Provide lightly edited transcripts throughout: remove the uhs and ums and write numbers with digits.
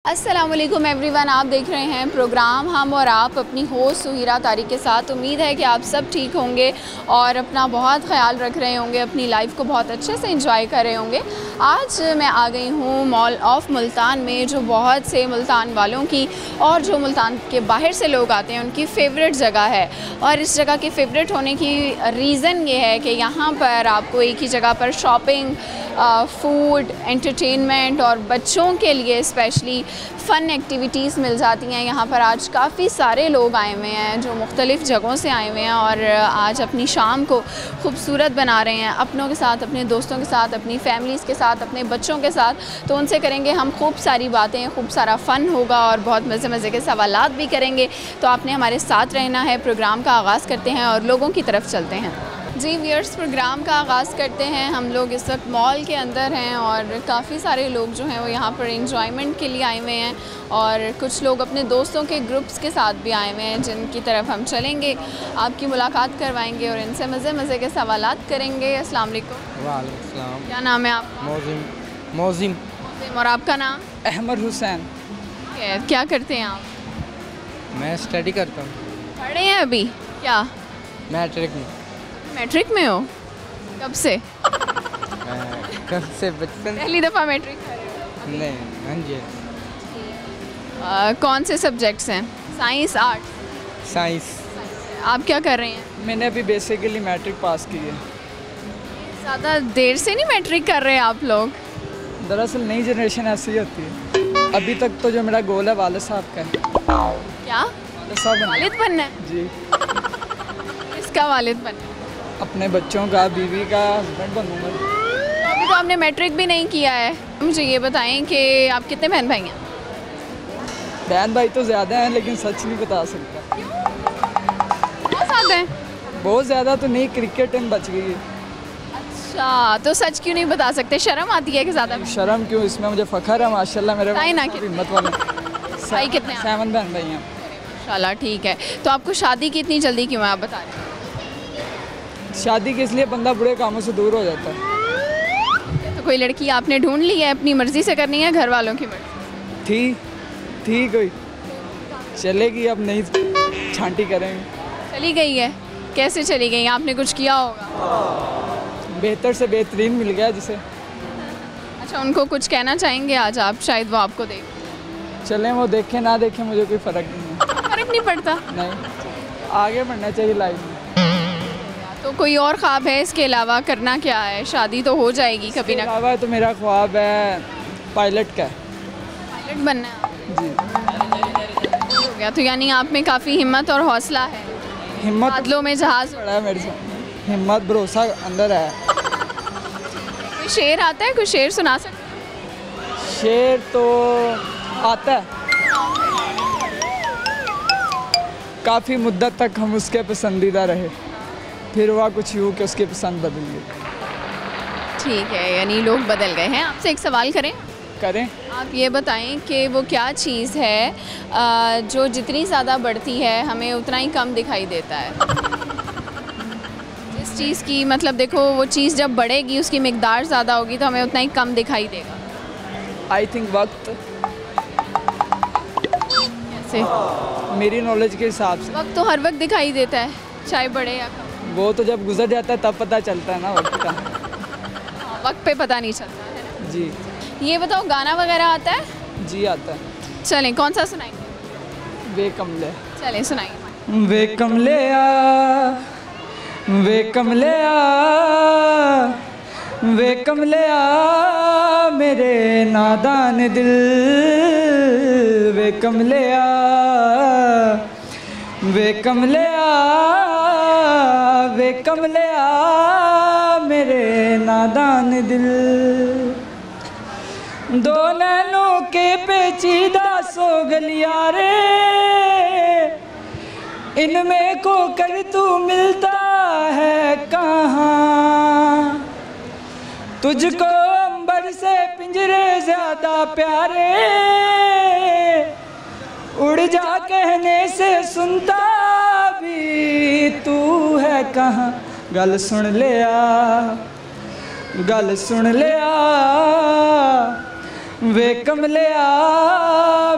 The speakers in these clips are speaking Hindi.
अस्सलामुअलैकुम एवरीवन, आप देख रहे हैं प्रोग्राम हम और आप, अपनी होस्ट सुहीरा तारिक के साथ। उम्मीद है कि आप सब ठीक होंगे और अपना बहुत ख्याल रख रहे होंगे, अपनी लाइफ को बहुत अच्छे से एंजॉय कर रहे होंगे। आज मैं आ गई हूँ मॉल ऑफ मुल्तान में, जो बहुत से मुल्तान वालों की और जो मुल्तान के बाहर से लोग आते हैं उनकी फ़ेवरेट जगह है। और इस जगह की फ़ेवरेट होने की रीज़न ये है कि यहाँ पर आपको एक ही जगह पर शॉपिंग, फूड, एंटरटेनमेंट और बच्चों के लिए स्पेशली फ़न एक्टिविटीज़ मिल जाती हैं। यहाँ पर आज काफ़ी सारे लोग आए हुए हैं जो मुख्तलिफ़ जगहों से आए हुए हैं और आज अपनी शाम को खूबसूरत बना रहे हैं अपनों के साथ, अपने दोस्तों के साथ, अपनी फैमिलीज़ के साथ, अपने बच्चों के साथ। तो उनसे करेंगे हम खूब सारी बातें, खूब सारा फ़न होगा और बहुत मज़े के सवालात भी करेंगे। तो आपने हमारे साथ रहना है। प्रोग्राम का आगाज़ करते हैं और लोगों की तरफ चलते हैं। जी व्यूअर्स, प्रोग्राम का आगाज़ करते हैं। हम लोग इस वक्त मॉल के अंदर हैं और काफ़ी सारे लोग जो हैं वो यहाँ पर एंजॉयमेंट के लिए आए हुए हैं और कुछ लोग अपने दोस्तों के ग्रुप्स के साथ भी आए हुए हैं जिनकी तरफ हम चलेंगे, आपकी मुलाकात करवाएंगे और इनसे मज़े के सवालात करेंगे। अस्सलाम वालेकुम। वालेकुम सलाम। क्या नाम है आप? मौजिम। और आपका नाम? अहमद हुसैन। क्या करते हैं आप? मैं स्टडी करता हूँ। पढ़ रहे हैं अभी? क्या मैट्रिक में। मैट्रिक में हो? कब से? कब से? बचपन। पहली दफ़ा मैट्रिक कर रहे हो? नहीं, हाँ जी। कौन से सब्जेक्ट्स हैं? Science, art? साइंस। आप क्या कर रहे हैं? मैंने अभी बेसिकली मैट्रिक पास की है। ज़्यादा देर से नहीं मैट्रिक कर रहे हैं आप लोग? दरअसल नई जनरेशन ऐसी ही होती है। अभी तक तो जो मेरा गोल है वालिद साहब का है। क्या? वालिद बनना है? जी। किसका वालिद बनना है? अपने बच्चों का, बीवी का, हस्बैंड बनूंगा। अभी तो आपने मैट्रिक भी नहीं किया है। मुझे ये बताएं कि आप कितने बहन भाई हैं? बहन भाई तो ज़्यादा हैं लेकिन सच नहीं बता सकता। बहुत ज़्यादा हैं? बहुत ज़्यादा तो नहीं, क्रिकेट टीम बच गई है। अच्छा, तो सच क्यों नहीं बता सकते? शर्म आती है कि ज़्यादा? शर्म क्यों, इसमें मुझे फ़ख्र है माशाल्लाह। मेरे हिम्मत वाले भाई कितने हैं? 7 बहन भाई हैं। माशाल्लाह, ठीक है। तो आपको शादी की इतनी जल्दी क्यों है, आप बता रहे हैं? शादी के इसलिए बंदा बुरे कामों से दूर हो जाता है। तो कोई लड़की आपने ढूंढ ली है? अपनी मर्ज़ी से करनी है, घर वालों की मर्ज़ी? थी कोई, चलेगी, अब नहीं छांटी करेंगे। चली गई है? कैसे चली गई? आपने कुछ किया होगा। बेहतर से बेहतरीन मिल गया जिसे। अच्छा, उनको कुछ कहना चाहेंगे आज आप? शायद वो आपको देख चलें, वो देखें ना देखें मुझे कोई फ़र्क नहीं है। फ़र्क नहीं पड़ता? नहीं, आगे बढ़ना चाहिए लाइफ में। तो कोई और ख्वाब है इसके अलावा? करना क्या है? शादी तो हो जाएगी कभी ना कभी। तो मेरा ख्वाब है पायलट का। पायलट बनना है? जी। हो गया तो यानी आप में काफ़ी हिम्मत और हौसला है। हिम्मत बादलों में जहाज़ बड़ा है मेरे से, हिम्मत भरोसा अंदर है। कोई शेर आता है? कोई शेर सुना सकते? शेर तो आता है। काफ़ी मुद्दत तक हम उसके पसंदीदा रहे, फिर हुआ कुछ यूँ कि उसकी पसंद बदल गई। ठीक है, यानी लोग बदल गए हैं। आपसे एक सवाल करें? आप ये बताएं कि वो क्या चीज़ है जो जितनी ज़्यादा बढ़ती है हमें उतना ही कम दिखाई देता है? जिस चीज़ की मतलब देखो, वो चीज़ जब बढ़ेगी उसकी मिकदार ज़्यादा होगी तो हमें उतना ही कम दिखाई देगा। आई थिंक वक्त। कैसे? मेरी नॉलेज के हिसाब से वक्त तो हर वक्त दिखाई देता है, चाहे बढ़े या कम। वो तो जब गुजर जाता है तब पता चलता है ना वक्त का। वक्त पे पता नहीं चलता है ना? जी। ये बताओ, गाना वगैरह आता है? जी आता है। चलें, कौन सा सुनाएंगे? वे कमले। चलें सुनाइए। वे कमले आ, वे कमले आ, वे कमले आ मेरे नादान दिल, वे कमले आ, वे कमले आ, वे कमले आ मेरे नादान दिल। दो नैनों के पेचीदा सो गलियारे, इनमें को कर तू मिलता है कहाँ? तुझको अंबर से पिंजरे ज़्यादा प्यारे, उड़ जा कहने से सुनता भी तू है कहाँ? गल सुन ले आ, गल सुन ले आ, वे कमलिया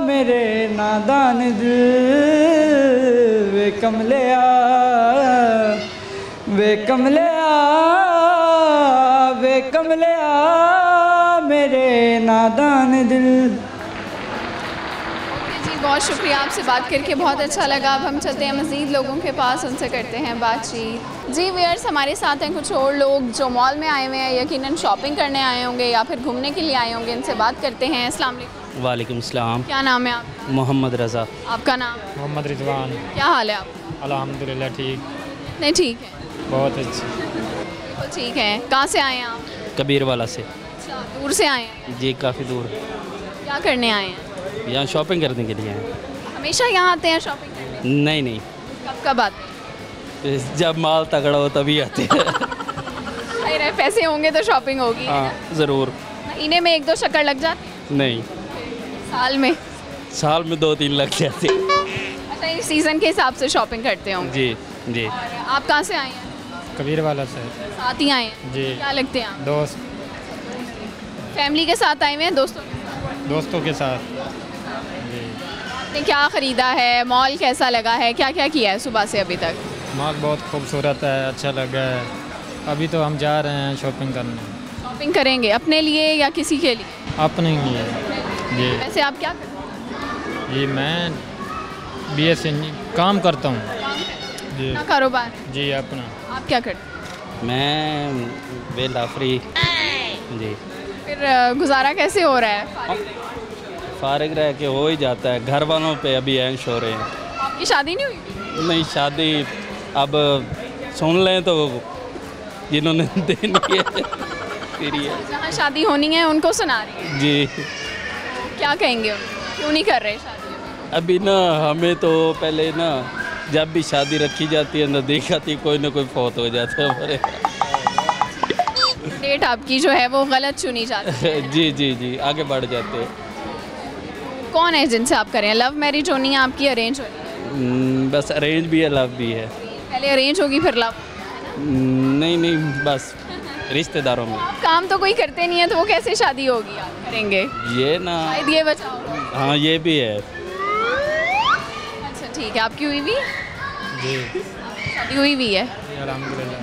मेरे नादान दिल, वे कमलिया, वे कमलिया, वे कमलिया मेरे नादान दिल। जी बहुत शुक्रिया, आपसे बात करके बहुत अच्छा लगा। अब हम चलते हैं मज़ीद लोगों के पास, उनसे करते हैं बातचीत। जी व्यूअर्स, हमारे साथ हैं कुछ और लोग जो मॉल में आए हुए हैं, यकीनन शॉपिंग करने आए होंगे या फिर घूमने के लिए आए होंगे। इनसे बात करते हैं। अस्सलाम वालेकुम। वालेकुम सलाम। क्या नाम है आप? मोहम्मद रज़ा। आपका नाम? मोहम्मद रिजवान। क्या हाल है आप? अल्हम्दुलिल्लाह ठीक। नहीं ठीक है, बहुत अच्छी। बिल्कुल ठीक है। कहाँ से आए हैं आप? कबीर वाला से। अच्छा, दूर से आए हैं। जी काफ़ी दूर। क्या करने आए हैं? यहाँ शॉपिंग करने के लिए हैं। हमेशा यहाँ आते हैं शॉपिंग करने? नहीं नहीं, कब कब आते हैं? जब माल तगड़ा हो तभी आते हैं। सही रहे, पैसे होंगे तो शॉपिंग होगी। हाँ ज़रूर। महीने में 1-2 चक्कर लग जाते हैं? नहीं, साल में? साल में 2-3 लग जाते। अच्छा, इस सीज़न के हिसाब से शॉपिंग करते होंगे। जी जी। और आप कहाँ से आए हैं? कबीर वाला से। साथ ही आए हैं? जी। क्या लगते हैं आप? दोस्त, फैमिली के साथ आए हुए हैं, दोस्तों के साथ? दोस्तों के साथ। जी। आपने क्या ख़रीदा है? मॉल कैसा लगा है? क्या क्या किया है सुबह से अभी तक? मॉल बहुत खूबसूरत है, अच्छा लगा है। अभी तो हम जा रहे हैं शॉपिंग करने। शॉपिंग करेंगे अपने लिए या किसी के लिए? अपने लिए। जी। वैसे आप क्या करते हैं? जी मैं BSc काम करता हूँ। जी। अपना कारोबार? जी अपना। आप क्या करते हैं? मैं वेला फ्री। जी। फिर गुजारा कैसे हो रहा है? फारिग रह के हो ही जाता है। घर वालों पे अभी ऐश हो रहे हैं। आपकी शादी नहीं हुई? नहीं, शादी अब सुन लें तो जिन्होंने देनी है फ्री है। जहाँ शादी होनी है उनको सुना रही है। जी। क्या कहेंगे उनको? क्यों नहीं कर रहे शादी? अभी ना हमें तो पहले ना जब भी शादी रखी जाती है ना देखा थी कोई ना कोई फौत हो जाता है हमारे। डेट आपकी जो है वो गलत चुनी जाती है। जी जी जी, आगे बढ़ जाते हैं। कौन है जिनसे आप करें? लव मैरिज होनी है आपकी, अरेंज होनी है? बस अरेंज भी है, लव भी है। पहले अरेंज होगी फिर लव? नहीं नहीं, बस रिश्तेदारों में। आप काम तो कोई करते नहीं है तो वो कैसे शादी होगी? आप करेंगे? ये ना, शायद ये बचाओ। हाँ ये भी है। अच्छा ठीक है। आपकी हुई भी? जी। शादी हुई भी है? अल्हम्दुलिल्लाह।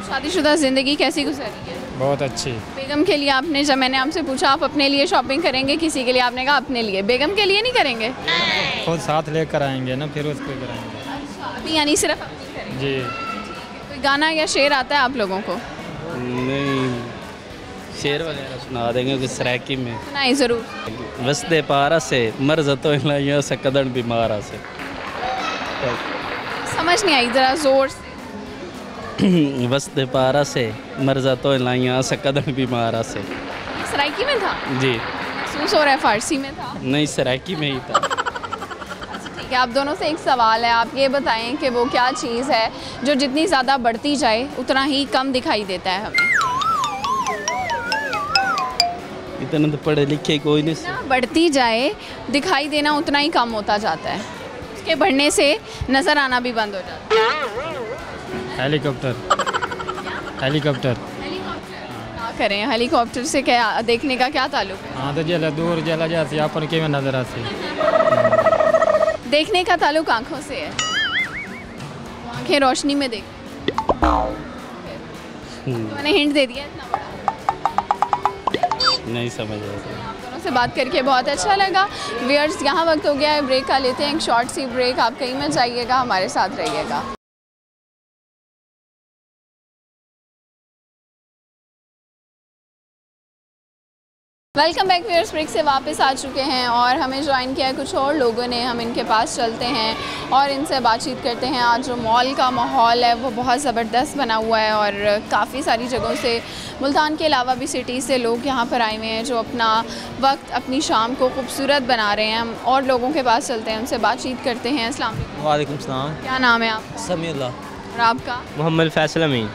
शादीशुदा ज़िंदगी कैसी गुजरी है? बहुत अच्छी। बेगम के लिए आपने, जब मैंने आपसे पूछा आप अपने लिए शॉपिंग करेंगे किसी के लिए, आपने कहा अपने लिए। बेगम के लिए नहीं करेंगे? खुद साथ लेकर आएंगे ना, फिर उसको कराएंगे। अभी यानी सिर्फ अपनी करेंगे? जी। कोई गाना या शेर आता है आप लोगों को? नहीं, शेर वगैरह सुना देंगे कि सराकी में। सुनाइए ज़रूर। वस्ते पारा से मर्ज तो इलाइयों से कदन बीमारा से। समझ नहीं आई, ज़रा ज़ोर से। वस्ते पारा से मर्जा तो इलाइयों से कदन बीमारा से। ये सराइकी में था? जी। महसूस हो रहा है फारसी में था? नहीं, सराकी में ही था। ठीक है, आप दोनों से एक सवाल है। आप ये बताएं कि वो क्या चीज़ है जो जितनी ज़्यादा बढ़ती जाए उतना ही कम दिखाई देता है हमें? इतना तो पढ़े लिखे कोई नहीं। ना बढ़ती जाए, दिखाई देना उतना ही कम होता जाता है। उसके बढ़ने से नज़र आना भी बंद हो जाता है। हेलीकॉप्टर। हेलीकॉप्टर। क्या करें, हेलीकॉप्टर से क्या देखने का क्या ताल्लुक है? हाँ तो जला दूर जला जाती अपन के में नजर आती। देखने का ताल्लुक आँखों से है। आँखें रोशनी में देख। तो मैंने हिंट दे दिया इतना बड़ा। नहीं समझ आता। आप दोनों से बात करके बहुत अच्छा लगा। व्यूअर्स, यहाँ वक्त हो गया है ब्रेक का, लेते हैं एक शॉर्ट सी ब्रेक। आप कहीं मत जाइएगा, हमारे साथ रहिएगा। वेलकम बैक व्यूअर्स, ब्रेक से वापस आ चुके हैं और हमें ज्वाइन किया है कुछ और लोगों ने। हम इनके पास चलते हैं और इनसे बातचीत करते हैं। आज जो मॉल का माहौल है वो बहुत ज़बरदस्त बना हुआ है और काफ़ी सारी जगहों से, मुल्तान के अलावा भी सिटी से लोग यहाँ पर आए हुए हैं जो अपना वक्त, अपनी शाम को खूबसूरत बना रहे हैं। हम और लोगों के पास चलते हैं, उनसे बातचीत करते हैं। अस्सलाम वालेकुम। वालेकुम सलाम। क्या नाम है आपका? समीउल्लाह। और आपका? मोहम्मद फैसल अमीन।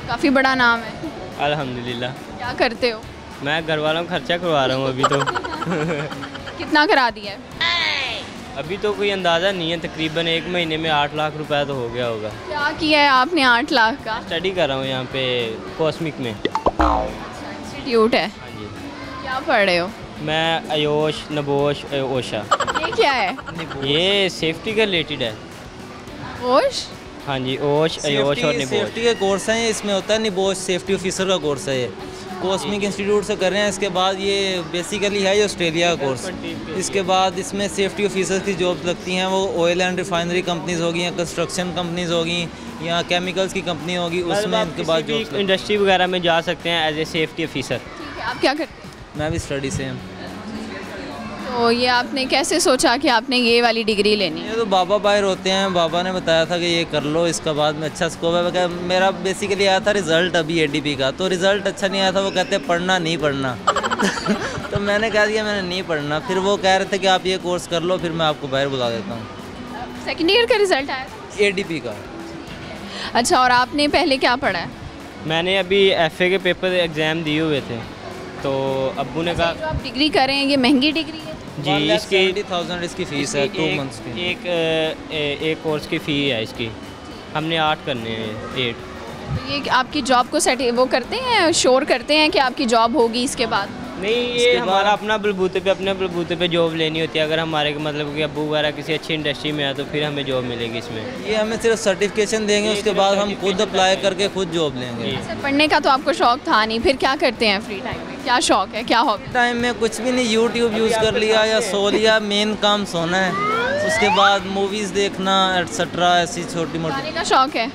काफ़ी बड़ा नाम है। अल्हम्दुलिल्लाह। क्या करते हो? मैं घर वालों का खर्चा करवा रहा हूँ अभी तो। कितना करा दिया है? अभी तो कोई अंदाज़ा नहीं है, तकरीबन 1 महीने में 8 लाख रुपए तो हो गया होगा। क्या किया है आपने 8 लाख का? स्टडी कर रहा हूँ यहाँ पे कॉस्मिक में। इंस्टीट्यूट है? हाँ जी। क्या पढ़ रहे हो? मैं आयोश, नबोश, ओशा। ये क्या है? ये सेफ्टी के रिलेटेड है। ओश? हाँ जी, ओश, आयोश और निबोश। सेफ्टी के कोर्स हैं, इसमें होता है निबोश सेफ्टी ऑफिसर का कोर्स है ये। कॉस्मिक इंस्टीट्यूट से कर रहे हैं। इसके बाद ये बेसिकली है ये ऑस्ट्रेलिया का कोर्स। इसके बाद इसमें सेफ्टी ऑफिसर की जॉब लगती हैं, वो ऑयल एंड रिफाइनरी कंपनीज होगी या कंस्ट्रक्शन कंपनीज होगी या केमिकल्स की कंपनी होगी, उसमें इनके बाद जॉब इंडस्ट्री वगैरह में जा सकते हैं एज ए सेफ्टी ऑफिसर। ठीक है, आप क्या करते हैं? मैं भी स्टडी से हूँ। तो ये आपने कैसे सोचा कि आपने ये वाली डिग्री लेनी है? ये तो बाबा बाहर होते हैं, बाबा ने बताया था कि ये कर लो, इसका बाद में अच्छा स्कोप है। वगैरह मेरा बेसिकली आया था रिज़ल्ट अभी एडीपी का, तो रिज़ल्ट अच्छा नहीं आया था। वो कहते हैं पढ़ना नहीं पढ़ना तो मैंने कह दिया मैंने नहीं पढ़ना। फिर वो कह रहे थे कि आप ये कोर्स कर लो, फिर मैं आपको बाहर बुला देता हूँ। सेकेंड ईयर का रिजल्ट आया? एडीपी का। अच्छा, और आपने पहले क्या पढ़ा है? मैंने अभी एफए के पेपर एग्ज़ाम दिए हुए थे, तो अब्बू ने कहा जो आप डिग्री कर रहे हैं ये महंगी डिग्री है? जी, इसकी 70,000 इसकी फ़ीस है 2 मंथ्स की। एक कोर्स की फ़ी है इसकी। हमने 8 करने हैं, 8। तो ये आपकी जॉब को वो करते हैं, श्योर करते हैं कि आपकी जॉब होगी इसके बाद? नहीं, ये हमारा अपने बलबूते पे जॉब लेनी होती है। अगर हमारे मतलब कि अब्बू वगैरह किसी अच्छी इंडस्ट्री में है तो फिर हमें जॉब मिलेगी इसमें। ये हमें सिर्फ सर्टिफिकेशन देंगे, उसके बाद हम खुद अप्लाई करके खुद जॉब लेंगे। पढ़ने का तो आपको शौक था नहीं, फिर क्या करते हैं फ्री टाइम में? क्या शौक है, क्या हॉबी? टाइम में कुछ भी नहीं, यूट्यूब यूज़ कर लिया या सो लिया। मेन काम सोना है, उसके बाद मूवीज़ देखना एटसेट्रा, ऐसी छोटी मोटी। गाने का शौक है?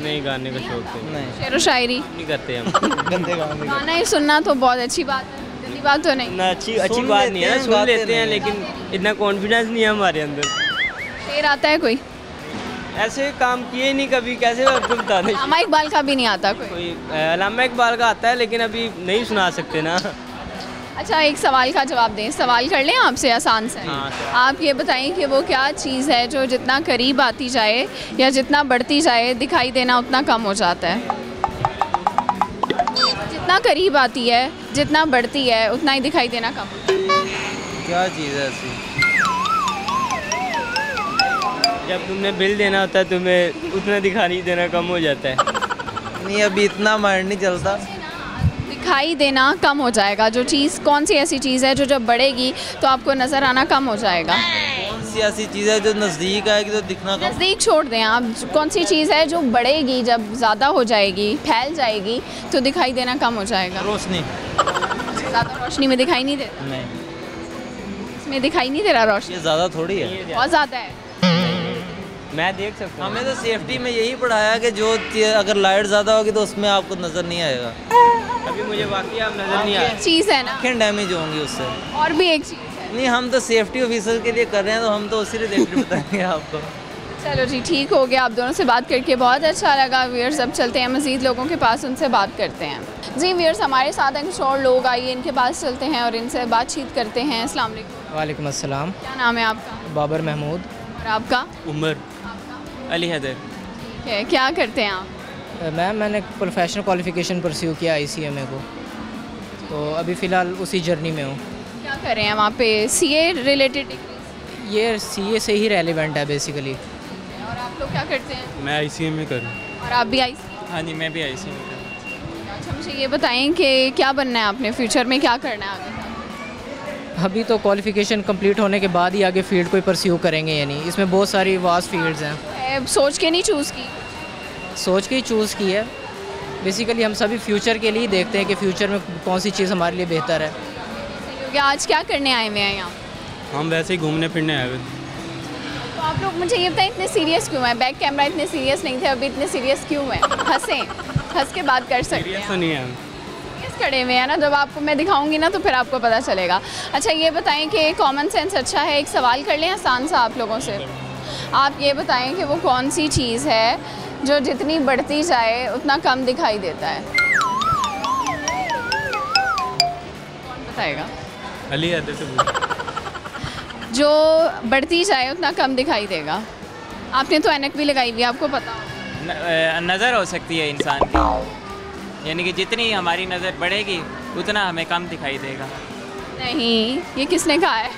नहीं, गाने का शौक है नहीं, शेर व शायरी नहीं करते हम। गंदे गाने गाना ही सुनना तो बहुत अच्छी बात है, गंदी बात तो नहीं। ना अच्छी बात नहीं है, सुन लेते हैं लेकिन इतना कॉन्फिडेंस नहीं है हमारे अंदर। शेर आता है कोई? ऐसे काम किए नहीं कभी, कैसे आपको बता दें। अलामा इकबाल का भी नहीं आता कोई? कोई अलामा इकबाल का आता है लेकिन अभी नहीं सुना सकते ना। अच्छा, एक सवाल का जवाब दें। सवाल कर लें आपसे, आसान से। हाँ, आप ये बताएं कि वो क्या चीज़ है जो जितना करीब आती जाए या जितना बढ़ती जाए दिखाई देना उतना कम हो जाता है? जितना करीब आती है, जितना बढ़ती है, उतना ही दिखाई देना कम होता है। क्या चीज़ है ऐसी? जब तुमने बिल देना होता है तुम्हें उतना दिखाई देना कम हो जाता है। नहीं, अभी इतना माइंड नहीं चलता। दिखाई देना कम हो जाएगा। जो चीज़, कौन सी ऐसी चीज़ है जो जब बढ़ेगी तो आपको नज़र आना कम हो जाएगा? कौन सी ऐसी चीज़ है जो नज़दीक आएगी तो दिखना कम? नज़दीक छोड़ दें आप, कौन सी चीज़ है जो बढ़ेगी, जब ज़्यादा हो जाएगी, फैल जाएगी तो दिखाई देना कम हो जाएगा? रोशनी। ज़्यादा रोशनी में दिखाई नहीं देता? नहीं, इसमें दिखाई नहीं दे रहा रोशनी? ये ज़्यादा थोड़ी है। बहुत ज़्यादा है। मैं देख सकता हूँ। हमें तो सेफ्टी में यही पढ़ाया कि जो अगर लाइट ज़्यादा होगी तो उसमें आपको नज़र नहीं आएगा। अभी मुझे वाकई आप नज़र नहीं आए। चीज़ है ना, आँखें डैमेज होंगी उससे। और भी एक चीज़ है। नहीं, हम तो सेफ्टी ऑफिसर के लिए कर रहे हैं तो हम तो उसी रिलेटेड बताएंगे आपको। चलो जी, ठीक हो गया। आप दोनों से बात करके बहुत अच्छा लगा। व्यूअर्स, अब चलते हैं मज़ीद लोगों के पास, उनसे बात करते हैं। जी व्यूअर्स, हमारे साथ हैं कुछ और लोग, आइए इनके पास चलते हैं और इनसे बातचीत करते हैं। अस्सलाम वालेकुम। वालेकुम अस्सलाम। क्या नाम है आपका? बाबर महमूद। और आपका? उमर अली हैदर। ठीक है, क्या करते हैं आप? मैंने प्रोफेशनल क्वालिफ़िकेशन परस्यू किया ICMA को, तो अभी फ़िलहाल उसी जर्नी में हूँ। क्या कर रहे हैं वहाँ पे? CA related degree? ये CA से ही रेलिवेंट है बेसिकली। और आप लोग क्या करते हैं? मैं ICMA कर रहा हूँ। और आप भी ICMA? हाँ जी, मैं भी ICMA कर रहा हूँ। अच्छा, मुझे ये बताएं कि क्या बनना है आपने फ्यूचर में, क्या करना है आगे? अभी तो क्वालिफ़िकेशन कंप्लीट होने के बाद ही आगे फील्ड कोई परस्यू करेंगे, यानी इसमें बहुत सारी वास्ट फील्ड्स हैं। सोच के नहीं चूज़ की? सोच के ही चूज़ की है। बेसिकली हम सभी फ्यूचर के लिए देखते हैं कि फ्यूचर में कौन सी चीज़ हमारे लिए बेहतर है। क्योंकि आज क्या करने आए हुए हैं यहाँ? हम वैसे ही घूमने फिरने आए हुए। तो आप लोग मुझे ये बताएं, इतने सीरियस क्यों हैं? बैक कैमरा इतने सीरियस नहीं थे, अभी इतने सीरियस क्यों हैं? हंसें, हंस के बात कर सकते सीरियस तो हैं। नहीं है हम। सीरियस खड़े हुए हैं ना, जब आपको मैं दिखाऊंगी ना तो फिर आपको पता चलेगा। अच्छा, ये बताएं कि कॉमन सेंस अच्छा है। एक सवाल कर लें आसान सा आप लोगों से। आप ये बताएं कि वो कौन सी चीज़ है जो जितनी बढ़ती जाए उतना कम दिखाई देता है? कौन बताएगा? अली हैदर से पूछो। जो बढ़ती जाए उतना कम दिखाई देगा। आपने तो ऐनक भी लगाई हुई है, आपको पता हो। नज़र हो सकती है इंसान की, यानी कि जितनी हमारी नज़र बढ़ेगी उतना हमें कम दिखाई देगा। नहीं, ये किसने कहा है?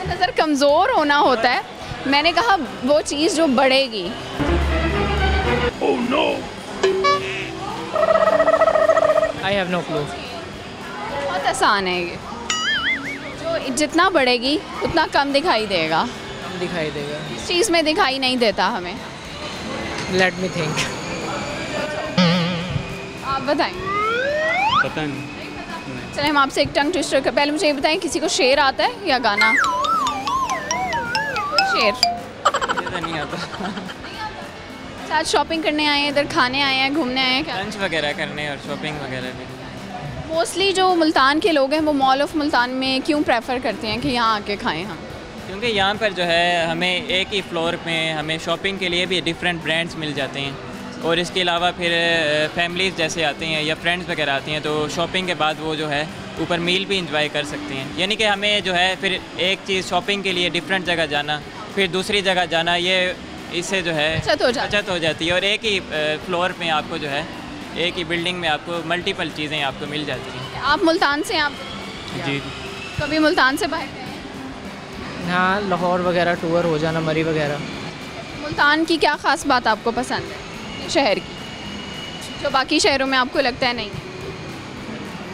नज़र कमज़ोर होना होता है। मैंने कहा वो चीज़ जो बढ़ेगी। Oh no! I have no clue. बहुत आसान है ये, जो जितना बढ़ेगी उतना कम दिखाई देगा। कम दिखाई देगा। इस चीज़ में दिखाई नहीं देता हमें। Let me think. आप बताएं। पता नहीं। चलिए हम आपसे एक टंग ट्विस्टर कर, पहले मुझे ये बताएं किसी को शेर आता है या गाना? कोई शेर मुझे तो नहीं आता। आज शॉपिंग करने आए हैं, इधर खाने आए हैं, घूमने आए हैं क्या? लंच वगैरह करने और शॉपिंग वगैरह भी। मोस्टली जो मुल्तान के लोग हैं वो मॉल ऑफ मुल्तान में क्यों प्रेफर करते हैं कि यहाँ आके खाएं हम? क्योंकि यहाँ पर जो है हमें एक ही फ्लोर में हमें शॉपिंग के लिए भी डिफरेंट ब्रांड्स मिल जाते हैं, और इसके अलावा फिर फैमिलीज़ जैसे आती हैं या फ्रेंड्स वगैरह आती हैं, तो शॉपिंग के बाद वो जो है ऊपर मील भी इंजॉय कर सकते हैं। यानी कि हमें जो है फिर एक चीज़ शॉपिंग के लिए डिफरेंट जगह जाना, फिर दूसरी जगह जाना, ये इससे जो है बचत हो जाती है, और एक ही फ्लोर में आपको जो है एक ही बिल्डिंग में आपको मल्टीपल चीज़ें आपको मिल जाती हैं। आप मुल्तान से हैं? आप जी। कभी मुल्तान से बाहर गए हैं? हाँ, लाहौर वगैरह टूर हो जाना, मरी वगैरह। मुल्तान की क्या ख़ास बात आपको पसंद है शहर की, जो बाकी शहरों में आपको लगता है नहीं?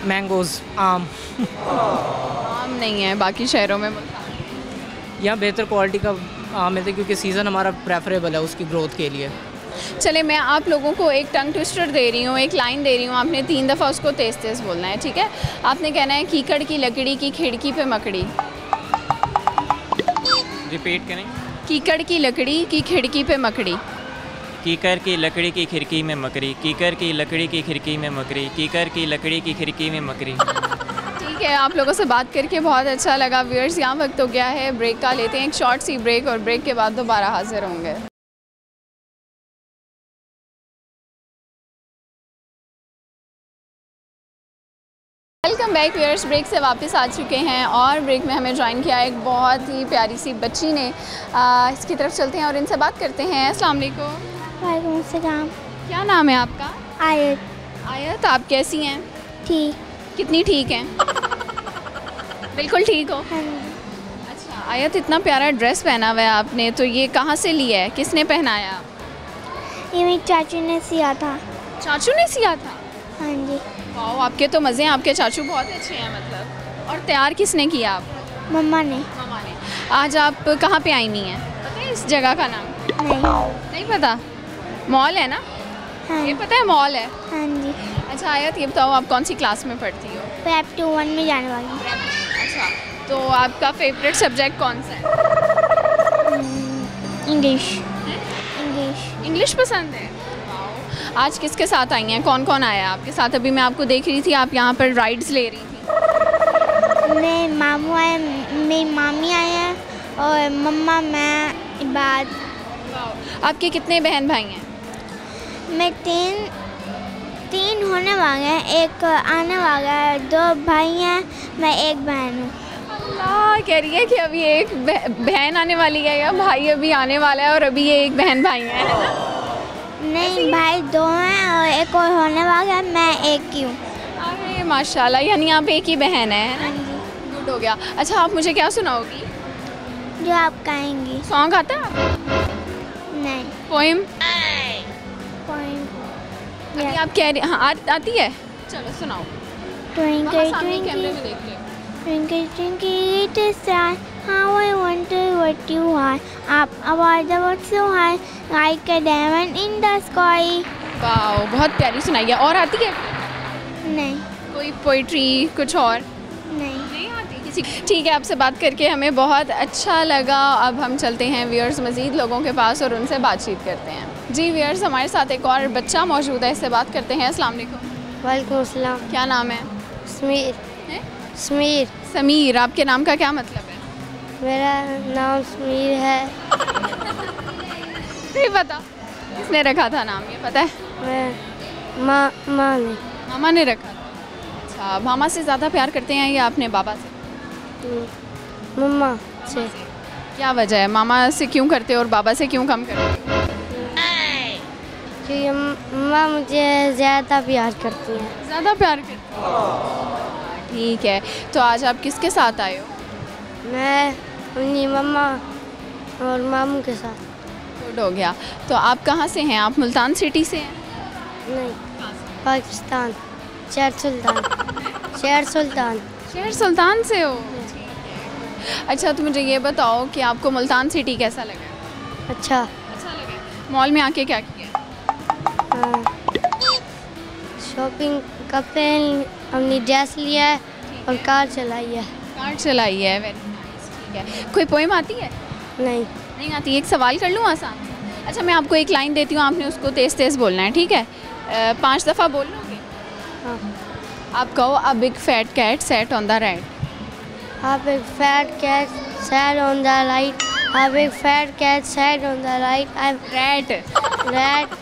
मैंगोज़, आम। आम नहीं है बाकी शहरों में मुल्तान। यहाँ बेहतर क्वालिटी का आम मिलता है क्योंकि सीज़न हमारा प्रेफरेबल है उसकी ग्रोथ के लिए। चले मैं आप लोगों को एक टंग ट्विस्टर दे रही हूँ, एक लाइन दे रही हूँ, आपने 3 दफ़ा उसको तेज़ तेज़ बोलना है, ठीक है? आपने कहना है कीकड़ की लकड़ी की खिड़की पे मकड़ी। रिपीट करें। कीकड़ की लकड़ी की खिड़की पे मकड़ी। कीकर की लकड़ी की खिड़की में मकड़ी, कीकर की लकड़ी की खिड़की में मकड़ी, कीकर की लकड़ी की खिड़की में मकड़ी। ठीक है, आप लोगों से बात करके बहुत अच्छा लगा। व्यूअर्स, यहाँ वक्त हो गया है ब्रेक का, लेते हैं एक शॉर्ट सी ब्रेक, और ब्रेक के बाद दोबारा हाजिर होंगे। वेलकम बैक व्यूअर्स, ब्रेक से वापस आ चुके हैं, और ब्रेक में हमें ज्वाइन किया एक बहुत ही प्यारी सी बच्ची ने। इसकी तरफ चलते हैं और इनसे बात करते हैं। अस्सलाम वालेकुम। वालेकुम अस्सलाम। क्या नाम है आपका? आयत। आयत, आप कैसी हैं? ठीक। कितनी ठीक हैं? बिल्कुल ठीक हो? हाँ। अच्छा आयत, इतना प्यारा ड्रेस पहना हुआ है आपने, तो ये कहाँ से लिया है, किसने पहनाया? ये मेरी चाचू ने सिया था। चाचू ने सिया था? हाँ जी। वाह, आपके तो मज़े हैं, आपके चाचू बहुत अच्छे हैं मतलब। और तैयार किसने किया आप? मम्मा ने। मम्मा ने। आज आप कहाँ पे आई हुई हैं, पता है इस जगह का नाम? नहीं पता? मॉल है ना? हाँ। ये पता है मॉल है? हाँ जी। अच्छा आयत, ये बताओ आप कौन सी क्लास में पढ़ती हो? प्रेप 2-1 में जाने वाली हूँ। अच्छा, तो आपका फेवरेट सब्जेक्ट कौन सा है? इंग्लिश। इंग्लिश पसंद है? आज किसके साथ आई हैं, कौन कौन आया आपके साथ? अभी मैं आपको देख रही थी आप यहाँ पर राइड्स ले रही थी। मेरे मामू आए, मेरी मामी आए हैं, और मम्मा, मैं, इबाद। आपके कितने बहन भाई हैं? मैं तीन होने वाले हैं, एक आने वाला है, 2 भाई हैं, मैं एक बहन हूँ। अल्लाह, कह रही है कि अभी एक बहन आने वाली है या भाई अभी आने वाला है, और अभी ये एक बहन भाई हैं, है ना? नहीं, भाई 2 हैं और एक और होने वाला है, मैं एक ही हूँ। अरे माशाल्लाह, यानी आप एक ही बहन है ना? गुड हो गया। अच्छा आप मुझे क्या सुनाओगी? जो आप कहेंगी। सॉन्ग आता है आपको? नहीं। पोएम? Yes. आप कह रही, हाँ आती है, चलो सुनाओ। Twinkle कैमरे में twinkle देख ले। twinkle twinkle little star, how I wonder what you are. Up above the world so high, like a diamond in the sky. वाह, बहुत प्यारी सुनाई है। और आती है? नहीं। कोई पोइट्री कुछ और? नहीं आती किसी। ठीक है, आपसे बात करके हमें बहुत अच्छा लगा। अब हम चलते हैं व्यूअर्स मज़ीद लोगों के पास और उनसे बातचीत करते हैं। जी व्यूअर्स, हमारे साथ एक और बच्चा मौजूद है, इससे बात करते हैं। अस्सलाम वालेकुम। वालेकुम अस्सलाम। क्या नाम है? समीर। समीर। समीर, आपके नाम का क्या मतलब है? मेरा नाम समीर है। नहीं पता? किसने रखा था नाम, ये पता है? मैं मामा ने। मामा ने रखा था। अच्छा, मामा से ज़्यादा प्यार करते हैं या अपने बाबा से? मम्मा से। क्या वजह है, मामा से क्यों करते और बाबा से क्यों कम करते? क्योंकि मम्मा मुझे ज़्यादा प्यार करती हैं। ज़्यादा प्यार करती हैं। ठीक है, तो आज आप किसके साथ आए हो? मैं अपनी मम्मा और मामू के साथ। गुड हो गया। तो आप कहाँ से हैं? आप मुल्तान सिटी से हैं? नहीं, पाकिस्तान, शहर सुल्तान। शहर सुल्तान। शहर सुल्तान से हो? अच्छा, तो मुझे ये बताओ कि आपको मुल्तान सिटी कैसा लगा? अच्छा लगा। मॉल में आके क्या किया? शॉपिंग, कपड़े, अपनी ड्रेस लिया है और कार चलाई है। कार चलाई है, वेरी नाइस, ठीक है। कोई पोएम आती है? नहीं आती। एक सवाल कर लूँ आसान? अच्छा, मैं आपको एक लाइन देती हूँ, आपने उसको तेज़ तेज़ बोलना है, ठीक है? 5 दफ़ा बोल लोगे? हाँ। आप कहो, a big fat cat sat on the right. A big fat cat sat on the right. A big fat cat sat on the right. Rat.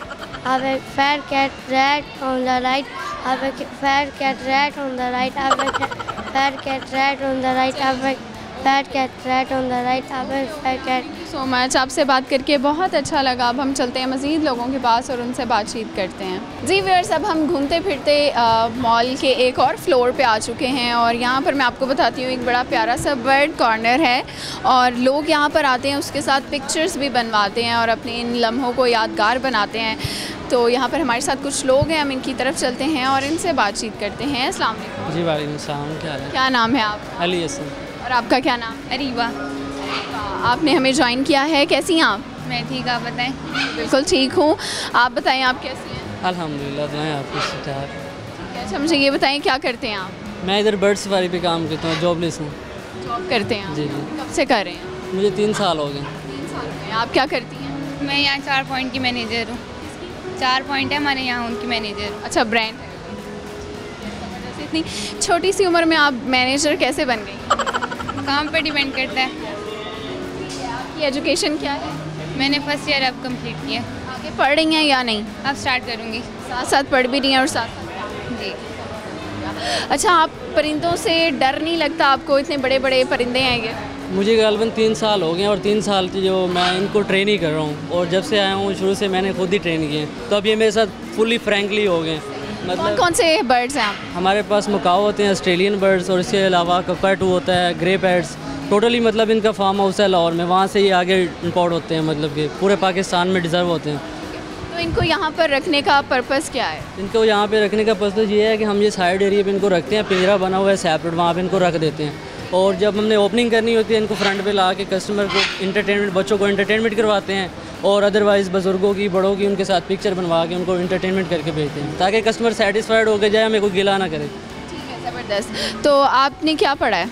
A big fat cat rat on the right. A big fat cat rat on the right. A big fat cat rat on the right. A big fat cat rat on the right. A big fat cat. So much, आपसे बात करके बहुत अच्छा लगा। अब हम चलते हैं मज़ीद लोगों के पास और उनसे बातचीत करते हैं। जी व्यूअर्स, अब हम घूमते फिरते मॉल के एक और फ्लोर पे आ चुके हैं और यहाँ पर मैं आपको बताती हूँ, एक बड़ा प्यारा सा बर्ड कॉर्नर है और लोग यहाँ पर आते हैं, उसके साथ पिक्चर्स भी बनवाते हैं और अपने इन लम्हों को यादगार बनाते हैं। तो यहाँ पर हमारे साथ कुछ लोग हैं, हम इनकी तरफ चलते हैं और इनसे बातचीत करते हैं। अस्सलाम वालेकुम। जी वालेकुम सलाम। क्या नाम है आप? अली हसन। और आपका क्या नाम? अरीबा। आपने हमें ज्वाइन किया है, कैसी हैं आप? मैं ठीक, आप बताएं? बिल्कुल ठीक हूँ, आप बताएं आप कैसी हैं? अल्हम्दुलिल्लाह, दुआएं आपकी ठीक। अच्छा, मुझे ये बताएं क्या करते हैं आप? मैं इधर बर्ड सफारी पे काम करता हूँ, जॉबलेस हूँ। जॉब करते हैं? जी जी। कब से कर रहे हैं? मुझे 3 साल हो गए। 3 साल हो गए। आप क्या करती हैं? मैं यहाँ 4 पॉइंट की मैनेजर हूँ। 4 पॉइंट है हमारे यहाँ, उनकी मैनेजर। अच्छा, ब्रांड है। इतनी छोटी सी उम्र में आप मैनेजर कैसे बन गई? काम पे डिपेंड करता है। आपकी एजुकेशन क्या है? मैंने फर्स्ट ईयर अब कंप्लीट किया। आगे पढ़ रही हैं या नहीं? अब स्टार्ट करूँगी। साथ साथ पढ़ भी रही हैं और साथ जी। अच्छा, आप परिंदों से डर नहीं लगता आपको? इतने बड़े बड़े परिंदे हैं ये। मुझे गालबन 3 साल हो गए और 3 साल की जो मैं इनको ट्रेन ही कर रहा हूँ और जब से आया हूँ शुरू से मैंने खुद ही ट्रेन किए, तो अब ये मेरे साथ फुली फ्रैंकली हो गए। मतलब कौन से बर्ड्स हैं आप? हमारे पास मुकाओ होते हैं, ऑस्ट्रेलियन बर्ड्स, और इसके अलावा ककैटू होता है, ग्रे पैड्स। टोटली मतलब इनका फार्म हाउस है लाहौर में, वहाँ से ये आगे इंपोर्ट होते हैं, मतलब कि पूरे पाकिस्तान में डिज़र्व होते हैं। तो इनको यहाँ पर रखने का पर्पस क्या है? इनको यहाँ पे रखने का पर्पस ये है कि हम ये साइड एरिया पे इनको रखते हैं, पिंजरा बना हुआ है सेपरेट, वहाँ पे इनको रख देते हैं और जब हमने ओपनिंग करनी होती है इनको फ्रंट पे ला के कस्टमर को इंटरटेनमेंट, बच्चों को इंटरटेनमेंट करवाते हैं और अदरवाइज़ बुज़ुर्गों की, बड़ों की, उनके साथ पिक्चर बनवा के उनको इंटरटेनमेंट करके भेजते हैं ताकि कस्टमर सेटिस्फाइड होकर जाए, हमें कोई गिला ना करे। ठीक है, ज़बरदस्त। तो आपने क्या पढ़ा है?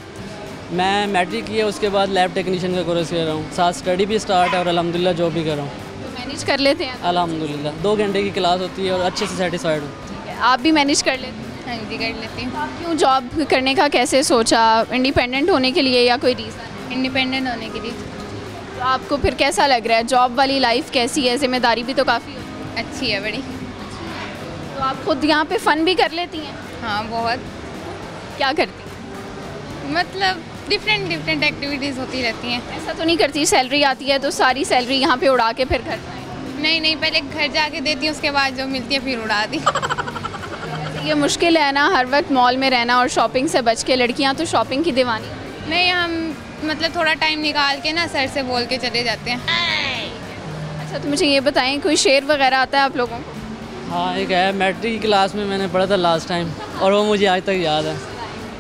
मैं मैट्रिक किया, उसके बाद लैब टेक्नीशियन का कोर्स कर रहा हूँ, साथ स्टडी भी स्टार्ट है और अल्हम्दुलिल्लाह जॉब भी कर रहा हूँ। तो मैनेज कर लेते हैं? अल्हम्दुलिल्लाह 2 घंटे की क्लास होती है और अच्छे से सेटिस्फाइड हूँ। ठीक है, आप भी मैनेज कर लेते हैं? हाँ जी, कर लेती हूँ। आप क्यों जॉब करने का कैसे सोचा? इंडिपेंडेंट होने के लिए या कोई रीज़न? इंडिपेंडेंट होने के लिए। तो आपको फिर कैसा लग रहा है? जॉब वाली लाइफ कैसी है? जिम्मेदारी भी तो काफ़ी होती है। अच्छी है, बड़ी। तो आप खुद यहाँ पे फ़न भी कर लेती हैं? हाँ, बहुत। क्या करती हैं? मतलब डिफरेंट एक्टिविटीज़ होती रहती हैं। ऐसा तो नहीं करती सैलरी आती है तो सारी सैलरी यहाँ पे उड़ा के फिर घर जाए? नहीं, पहले घर जाके देती हूँ, उसके बाद जो मिलती है फिर उड़ा दी। ये मुश्किल है ना हर वक्त मॉल में रहना और शॉपिंग से बच के। लड़कियाँ तो शॉपिंग की दीवानी। नहीं, हम मतलब थोड़ा टाइम निकाल के ना सर से बोल के चले जाते हैं। अच्छा, तो मुझे ये बताएं, कोई शेर वगैरह आता है आप लोगों को? हाँ, एक है, मैट्रिक की क्लास में मैंने पढ़ा था लास्ट टाइम और वो मुझे आज तक याद है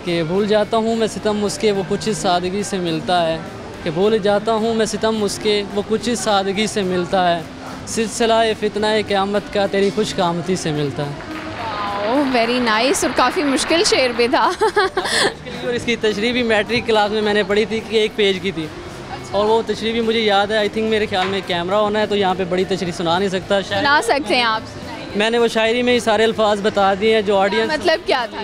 कि भूल जाता हूँ मैं सितम उसके, वो कुछ इस सादगी से मिलता है। कि भूल जाता हूँ मैं सितम उसके, वो कुछ इस सादगी से मिलता है। सिलसिला फितना क़यामत का तेरी खुशकामती से मिलता है। ओह, वेरी नाइस। और काफ़ी मुश्किल शेर भी था। और इसकी तशरीह भी मैट्रिक क्लास में मैंने पढ़ी थी कि 1 पेज की थी और वो तशरीह भी मुझे याद है। आई थिंक मेरे ख्याल में कैमरा होना है तो यहाँ पे बड़ी तशरीह सुना नहीं सकता। सुना सकते हैं आप? मैंने वो शायरी में ही सारे अल्फाज बता दिए हैं जो ऑडियंस। मतलब क्या था?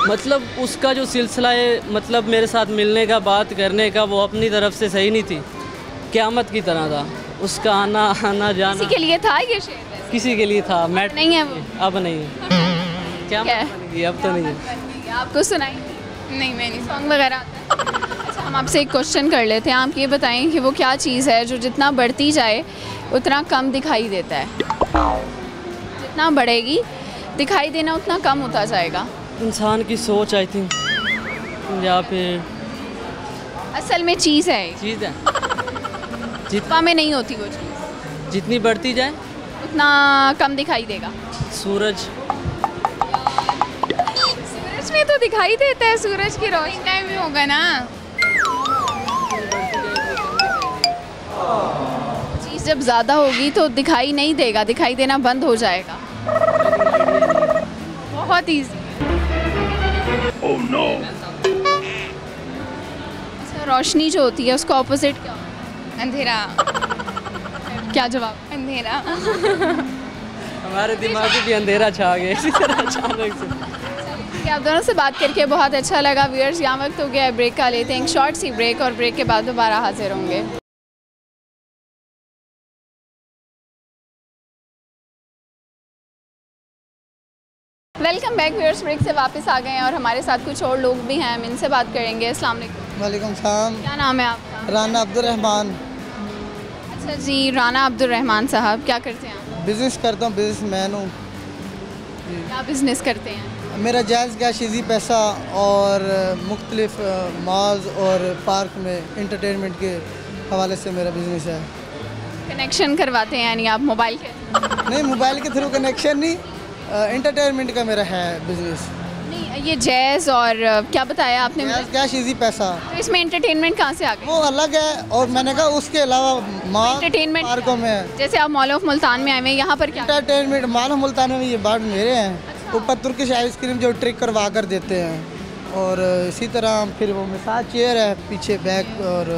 मतलब उसका जो सिलसिला है, मतलब मेरे साथ मिलने का, बात करने का, वो अपनी तरफ से सही नहीं थी, क़यामत की तरह था उसका आना जाना। किसी के लिए था ये शेर? किसी के लिए था। मैट नहीं है वो? अब नहीं है। क्या अब तो नहीं है। आपको सुनाई? नहीं, मैं नहीं। सॉन्ग वगैरह आता है? अच्छा, हम आपसे एक क्वेश्चन कर लेते हैं। आप ये बताएं कि वो क्या चीज़ है जो जितना बढ़ती जाए उतना कम दिखाई देता है? जितना बढ़ेगी दिखाई देना उतना कम होता जाएगा। इंसान की सोच, आई थिंक, या फिर असल में चीज़ है। चीज़ है, जितना में नहीं होती वो चीज़। जितनी बढ़ती जाए उतना कम दिखाई देगा। सूरज। दिखाई देता है सूरज की रोशनी? टाइम भी होगा ना। चीज़ जब ज़्यादा होगी तो दिखाई नहीं देगा, दिखाई देना बंद हो जाएगा। बहुत ईजी। Oh no! अच्छा, रोशनी जो होती है उसका ऑपोजिट क्या होता है? अंधेरा। क्या जवाब? अंधेरा। हमारे दिमाग में भी अंधेरा छा गया इसी तरह अचानक से। आप दोनों से बात करके बहुत अच्छा लगा। व्यूअर्स, यहाँ वक्त हो गया है ब्रेक का, लेते हैं एक शॉर्ट सी ब्रेक और ब्रेक के बाद दोबारा हाजिर होंगे। वेलकम बैक व्यूअर्स, ब्रेक से वापस आ गए हैं और हमारे साथ कुछ और लोग भी हैं, हम इनसे बात करेंगे। अस्सलाम वालेकुम। वालेकुम सलाम। क्या नाम है आपका? राना अब्दुर्रहमान। अच्छा जी, राना अब्दुर्रहमान साहब, क्या करते हैं आप? बिज़नेस करता हूँ, बिज़नेसमैन हूँ। क्या बिज़नेस करते हैं? मेरा जायज़ कैश इजी पैसा और मुख्तलिफ मॉल्स और पार्क में इंटरटेनमेंट के हवाले से मेरा बिज़नेस है। कनेक्शन करवाते हैं यानी आप मोबाइल के? नहीं, मोबाइल के थ्रू कनेक्शन नहीं, इंटरटेनमेंट का मेरा है बिज़नेस। नहीं, ये जैज़ और क्या बताया आपने? कैश इजी पैसा। तो इसमें एंटरटेनमेंट कहाँ से आ गया? वो अलग है और मैंने कहा उसके अलावा मॉल एंटरटेनमेंट पार्कों में, जैसे आप मॉल ऑफ मुल्तान में आए हुए हैं, यहाँ पर क्या एंटरटेनमेंट? मॉल ऑफ मुल्तान में ये बार्ड मेरे हैं। ऊपर तुर्किश आइसक्रीम जो ट्रिक करवा कर देते हैं, और इसी तरह फिर वो मसाज चेयर है, पीछे बैक और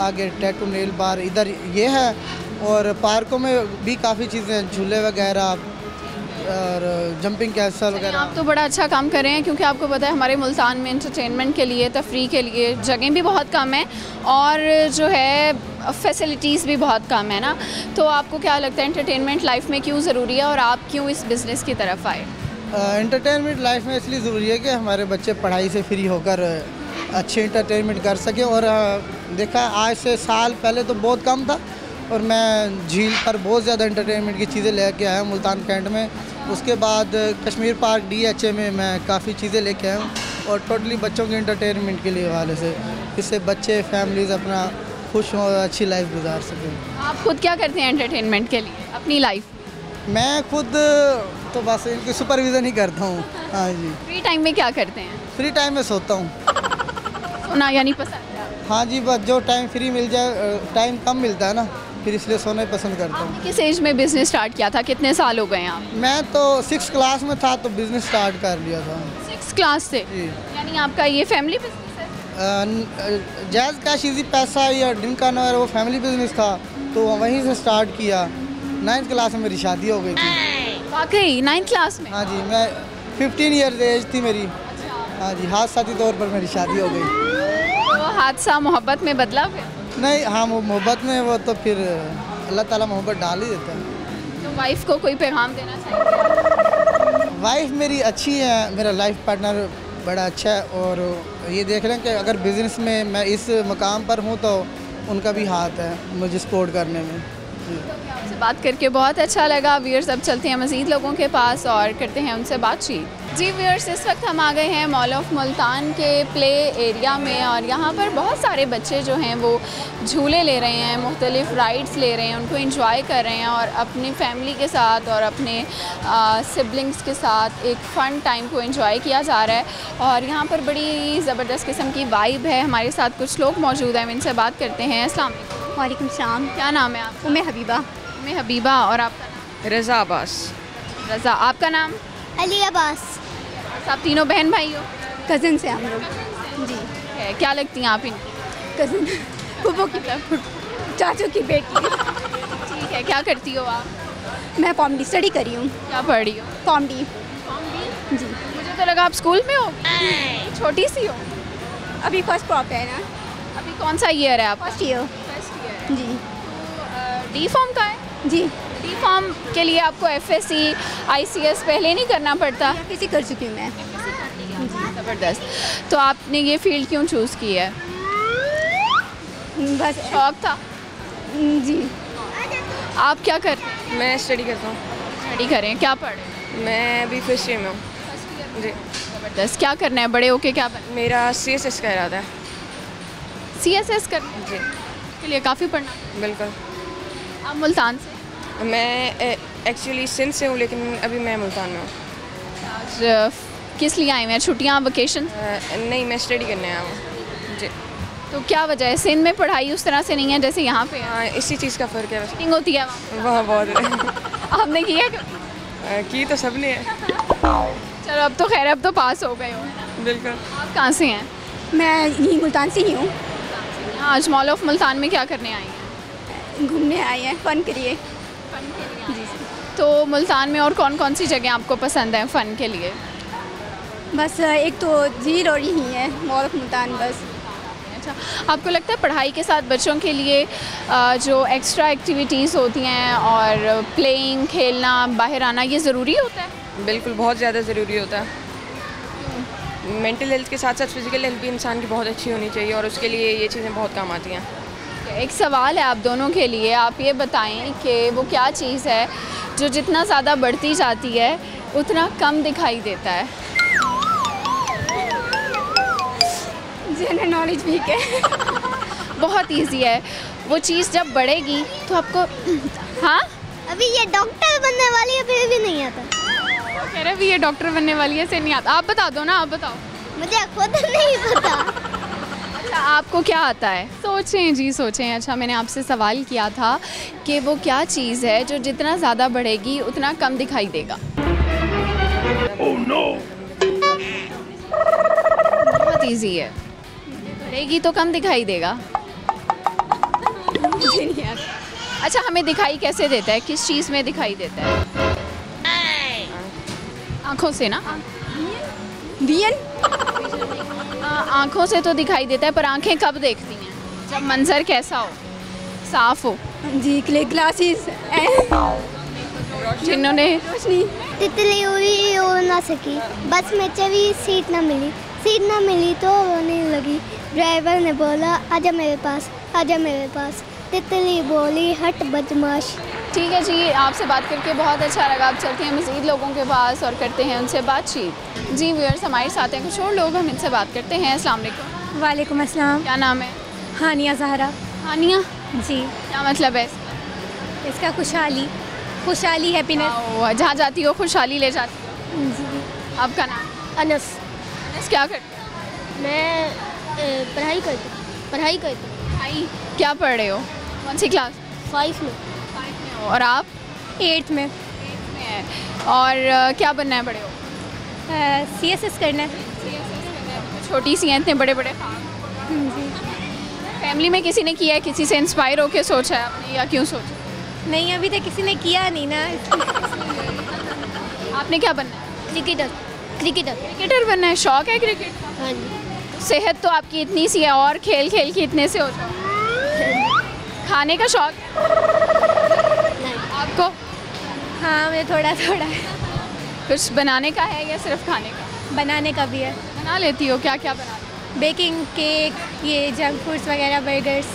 आगे टैटू नेल बार इधर ये है। और पार्कों में भी काफ़ी चीज़ें, झूले वगैरह और जंपिंग कैसल वगैरह। आप तो बड़ा अच्छा काम कर रहे हैं, क्योंकि आपको पता है हमारे मुल्तान में एंटरटेनमेंट के लिए, तफरीह के लिए जगह भी बहुत कम है और जो है फैसिलिटीज़ भी बहुत कम है ना। तो आपको क्या लगता है एंटरटेनमेंट लाइफ में क्यों ज़रूरी है और आप क्यों इस बिज़नेस की तरफ आए? एंटरटेनमेंट लाइफ में इसलिए ज़रूरी है कि हमारे बच्चे पढ़ाई से फ्री होकर अच्छे एंटरटेनमेंट कर सकें। और देखा, आज से साल पहले तो बहुत कम था और मैं झील पर बहुत ज़्यादा एंटरटेनमेंट की चीज़ें लेके आया हूँ मुल्तान कैंट में। उसके बाद कश्मीर पार्क DHA में मैं काफ़ी चीज़ें लेके आया हूँ और टोटली बच्चों के एंटरटेनमेंट के लिए हवाले से, इससे बच्चे फैमिलीज़ अपना खुश हों और अच्छी लाइफ गुजार सकें। आप खुद क्या करते हैं एंटरटेनमेंट के लिए अपनी लाइफ? मैं खुद तो बस इनकी सुपरविज़न ही करता हूँ। हाँ जी। फ्री टाइम में क्या करते हैं? फ्री टाइम में सोता हूँ। सोना यानी पसंद है? हाँ जी, बस जो टाइम फ्री मिल जाए, टाइम कम मिलता है ना, फिर इसलिए सोना ही पसंद करता हूँ। किस एज में बिज़नेस स्टार्ट किया था? कितने साल हो गए हैं आप? मैं तो 6th क्लास में था तो बिज़नेस स्टार्ट कर लिया था। 6th क्लास से? यानी आपका ये फैमिली बिज़नेस है? जायज़ कैश इजी पैसा या ड्रिंक का नवर वो फैमिली बिज़नेस था, तो वहीं से स्टार्ट किया। 9th क्लास में मेरी शादी हो गई थी। वाकई 9th क्लास में? हाँ जी, मैं 15 ईयर्स एज थी मेरी। हाँ जी, हादसाती तौर पर मेरी शादी हो गई। वो हादसा मोहब्बत में बदला फिर? नहीं, हाँ, वो मोहब्बत में वो तो फिर अल्लाह ताला मोहब्बत डाल ही देता है। तो वाइफ को कोई पैगाम देना चाहिए? वाइफ मेरी अच्छी है, मेरा लाइफ पार्टनर बड़ा अच्छा है और ये देख लें कि अगर बिज़नेस में मैं इस मकाम पर हूँ तो उनका भी हाथ है मुझे सपोर्ट करने में। आपसे बात करके बहुत अच्छा लगा। व्यूअर्स, अब चलते हैं मज़ीद लोगों के पास और करते हैं उनसे बातचीत। जी व्यूअर्स, इस वक्त हम आ गए हैं मॉल ऑफ मुल्तान के प्ले एरिया में और यहाँ पर बहुत सारे बच्चे जो हैं वो झूले ले रहे हैं, मुख्तलिफ राइड्स ले रहे हैं, उनको एंजॉय कर रहे हैं और अपनी फैमिली के साथ और अपने सिबलिंग्स के साथ एक फ़न टाइम को एंजॉय किया जा रहा है। और यहाँ पर बड़ी ज़बरदस्त किस्म की वाइब है। हमारे साथ कुछ लोग मौजूद हैं, इनसे बात करते हैं। अस्सलाम वालेकुम। वालेकुम सलाम। क्या नाम है आपका? उम्मे हबीबा। उम्मे हबीबा। और आपका नाम? रज़ा अब्बास। रज़ा। आपका नाम? अली अब्बास। आप तीनों बहन भाई हो? कज़न से हम लोग। जी। है, क्या लगती हैं आप इनकी? कज़न, फूफो की चाचू की बेटी। ठीक है, क्या करती हो आप? मैं कॉमेडी स्टडी करी हूँ। क्या पढ़ रही हो? कॉमेडी। जी। मुझे तो लगा आप स्कूल में हो, छोटी सी हो। अभी फर्स्ट क्रॉप है ना। अभी कौन सा ईयर है आपका? First year. जी। डी फॉर्म का है? जी। डी फॉर्म के लिए आपको FSC ICS पहले नहीं करना पड़ता? FSC कर चुकी हूँ मैं। ज़बरदस्त। तो आपने ये फील्ड क्यों चूज़ की है? बस शौक था? जी। आप क्या कर रहे हैं? मैं स्टडी करता हूँ। स्टडी कर रहे हैं, क्या पढ़ रहे हैं? मैं अभी फर्स्ट ईयर में हूँ। जी। ज़बरदस्त। क्या करना है बड़े होके? क्या बनना? मेरा CSS का इरादा है। CSS करना? जी। के लिए काफ़ी पढ़ना? बिल्कुल। आप मुल्तान से? मैं एक्चुअली सिंध से हूँ लेकिन अभी मैं मुल्तान में हूँ। आज किस लिए आए हुए हैं? छुट्टियाँ, वेकेशन? नहीं, मैं स्टडी करने आया हूँ जी। तो क्या वजह है? सिंध में पढ़ाई उस तरह से नहीं है जैसे यहाँ पे है? हाँ, इसी चीज़ का फ़र्क है वैसे। मीटिंग होती है वहाँ बहुत है। आपने की है? की तो सबने है। चलो अब तो खैर, अब तो पास हो गए हो। बिल्कुल। आप कहाँ से हैं? मैं यहीं मुल्तान से ही हूँ। आज मॉल ऑफ मुल्तान में क्या करने आई हैं? घूमने आए हैं फ़न के लिए। जी। तो मुल्तान में और कौन कौन सी जगह आपको पसंद है फ़न के लिए? बस एक तो झील और यही है मॉल ऑफ मुल्तान बस। अच्छा, आपको लगता है पढ़ाई के साथ बच्चों के लिए जो एक्स्ट्रा एक्टिविटीज़ होती हैं और प्लेइंग, खेलना, बाहर आना, ये ज़रूरी होता है? बिल्कुल, बहुत ज़्यादा ज़रूरी होता है। मेंटल हेल्थ के साथ साथ फिज़िकल हेल्थ भी इंसान की बहुत अच्छी होनी चाहिए और उसके लिए ये चीज़ें बहुत काम आती हैं। एक सवाल है आप दोनों के लिए, आप ये बताएं कि वो क्या चीज़ है जो जितना ज़्यादा बढ़ती जाती है उतना कम दिखाई देता है? जनरल नॉलेज वीक है। बहुत इजी है। वो चीज़ जब बढ़ेगी तो आपको हाँ अभी ये डॉक्टर बनने वाली है फिर भी नहीं आता। कह रहे अभी ये डॉक्टर बनने वाली है, से नहीं आता। आप बता दो ना, आप बताओ। मुझे खुद नहीं पता। अच्छा, आपको क्या आता है? सोचें जी, सोचें। अच्छा, मैंने आपसे सवाल किया था कि वो क्या चीज़ है जो जितना ज़्यादा बढ़ेगी उतना कम दिखाई देगा? Oh no! बहुत इजी है। बढ़ेगी तो कम दिखाई देगा। मुझे नहीं आता। अच्छा, हमें दिखाई कैसे देता है? किस चीज़ में दिखाई देता है? आँखों से ना? आँखों से तो दिखाई देता है, पर आँखें कब देखती हैं? जब मंजर कैसा हो, साफ हो। जी, ग्लासेस जिन्होंने तितली उड़ ना सकी, बस में चली, सीट ना मिली तो रोने लगी। ड्राइवर ने बोला आजा मेरे पास, आजा मेरे पास। तितली बोली हट बदमाश। ठीक है जी, आपसे बात करके बहुत अच्छा लगा। अब चलते हैं मज़ीद लोगों के पास और करते हैं उनसे बातचीत। जी व्यूअर्स, हमारे साथ हैं कुछ और लोग, हम इनसे बात करते हैं। अस्सलाम वालेकुम। वालेकुम अस्सलाम। क्या नाम है? हानिया ज़हरा। हानिया जी। क्या मतलब है इसका? खुशहाली हैप्पीनेस। जहाँ जाती हो खुशहाली ले जाती हो। जी। आपका नाम? अनस। अनस, क्या करते हो? मैं पढ़ाई करती भाई क्या पढ़ रहे हो? कौन सी क्लास? 5 में। और आप? 8th में। है। और क्या बनना है बड़े हो? CSS करना है। छोटी सी हैं, इतने बड़े बड़े जी। फैमिली में किसी ने किया है, किसी से इंस्पायर होकर सोचा है आपने, या क्यों सोचा? नहीं, अभी तक किसी ने किया नहीं ना। आपने क्या बनना है? क्रिकेटर बनना है। शौक है क्रिकेट का? हाँ जी। सेहत तो आपकी इतनी सी है और खेल खेल के इतने से हो जाए। खाने का शौक आपको? हाँ, मुझे थोड़ा है। कुछ बनाने का है या सिर्फ खाने का? बनाने का भी है। बना लेती हो? क्या क्या बना? बेकिंग, केक, ये जंक फूड्स वगैरह, बर्गर्स।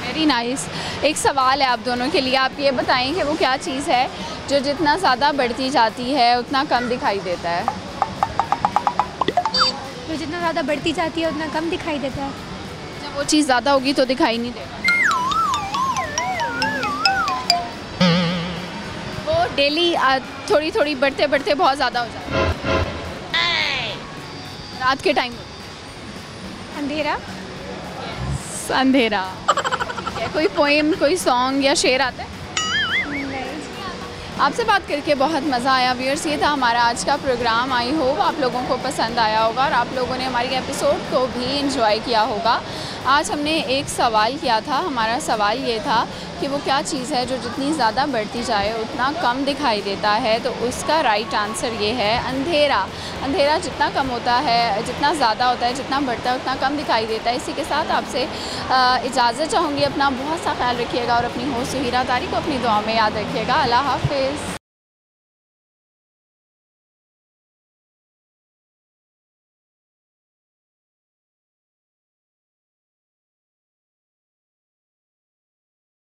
Very nice. एक सवाल है आप दोनों के लिए, आप ये बताएं कि वो क्या चीज़ है जो जितना ज़्यादा बढ़ती जाती है उतना कम दिखाई देता है? जो जितना ज़्यादा बढ़ती जाती है उतना कम दिखाई देता है। जब वो चीज़ ज़्यादा होगी तो दिखाई नहीं देगा। वो डेली थोड़ी थोड़ी बढ़ते बढ़ते बहुत ज़्यादा हो जाता है। रात के टाइम अंधेरा। अंधेरा। कोई पोएम, कोई सॉन्ग या शेर आता है? आपसे बात करके बहुत मज़ा आया व्यूअर्स। ये था हमारा आज का प्रोग्राम। आई होप आप लोगों को पसंद आया होगा और आप लोगों ने हमारी एपिसोड को भी एंजॉय किया होगा। आज हमने एक सवाल किया था। हमारा सवाल ये था कि वो क्या चीज़ है जो जितनी ज़्यादा बढ़ती जाए उतना कम दिखाई देता है, तो उसका राइट आंसर ये है अंधेरा। अंधेरा जितना कम होता है, जितना ज़्यादा होता है, जितना बढ़ता है उतना कम दिखाई देता है। इसी के साथ आपसे इजाज़त चाहूँगी। अपना बहुत सा ख्याल रखिएगा और अपनी होस्ट सुहीरा तारी को अपनी दुआ में याद रखिएगा। अल्लाह हाफ़िज़।